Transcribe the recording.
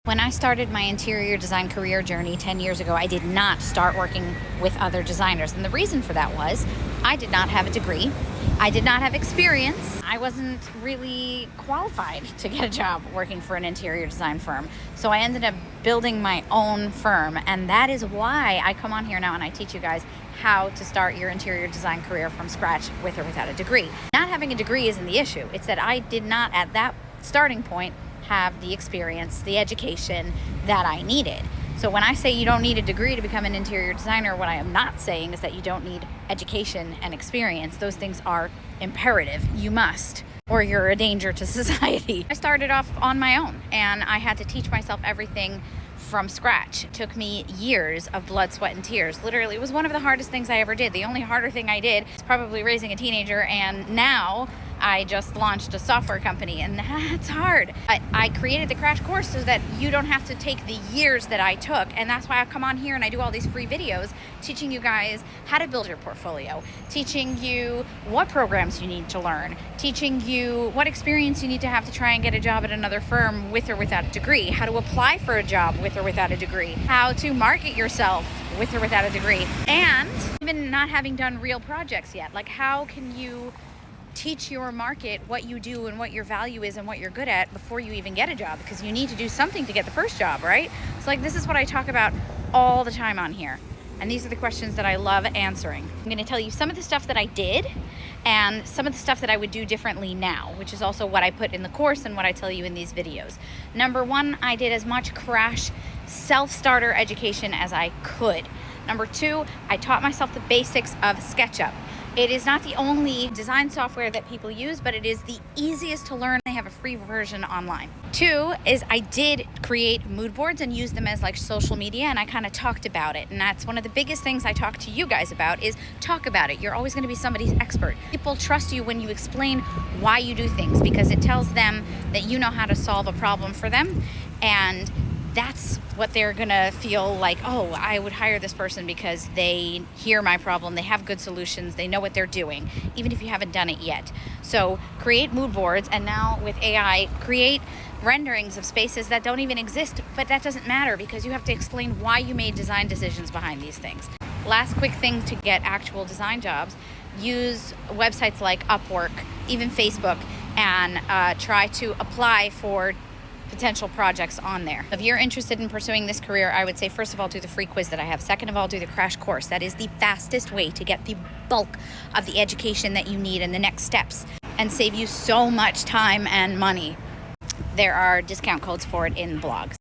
When I started my interior design career journey 10 years ago, I did not start working with other designers. And the reason for that was I did not have a degree. I did not have experience. I wasn't really qualified to get a job working for an interior design firm. So I ended up building my own firm. And that is why I come on here now and I teach you guys how to start your interior design career from scratch with or without a degree. Not having a degree isn't the issue. It's that I did not at that starting point have the experience, the education that I needed. So when I say you don't need a degree to become an interior designer, what I am not saying is that you don't need education and experience. Those things are imperative. You must, or you're a danger to society. I started off on my own and I had to teach myself everything from scratch. It took me years of blood, sweat, and tears. Literally, it was one of the hardest things I ever did. The only harder thing I did is probably raising a teenager, and now I just launched a software company, and that's hard. I created the crash course so that you don't have to take the years that I took, and that's why I come on here and I do all these free videos teaching you guys how to build your portfolio, teaching you what programs you need to learn, teaching you what experience you need to have to try and get a job at another firm with or without a degree, how to apply for a job with or without a degree, how to market yourself with or without a degree, and even not having done real projects yet. Like, how can you teach your market what you do and what your value is and what you're good at before you even get a job? Because you need to do something to get the first job, right? So like, this is what I talk about all the time on here. And these are the questions that I love answering. I'm going to tell you some of the stuff that I did and some of the stuff that I would do differently now, which is also what I put in the course and what I tell you in these videos. Number one, I did as much crash self-starter education as I could. Number two, I taught myself the basics of SketchUp. It is not the only design software that people use, but it is the easiest to learn. They have a free version online. Two is I did create mood boards and use them as like social media, and I kind of talked about it. And that's one of the biggest things I talk to you guys about is talk about it. You're always going to be somebody's expert. People trust you when you explain why you do things, because it tells them that you know how to solve a problem for them. And that's what they're gonna feel like, oh, I would hire this person because they hear my problem, they have good solutions, they know what they're doing, even if you haven't done it yet. So create mood boards, and now with AI, create renderings of spaces that don't even exist, but that doesn't matter because you have to explain why you made design decisions behind these things. Last quick thing to get actual design jobs, use websites like Upwork, even Facebook, and try to apply for potential projects on there. If you're interested in pursuing this career, I would say, first of all, do the free quiz that I have. Second of all, do the crash course. That is the fastest way to get the bulk of the education that you need and the next steps, and save you so much time and money. There are discount codes for it in the blogs.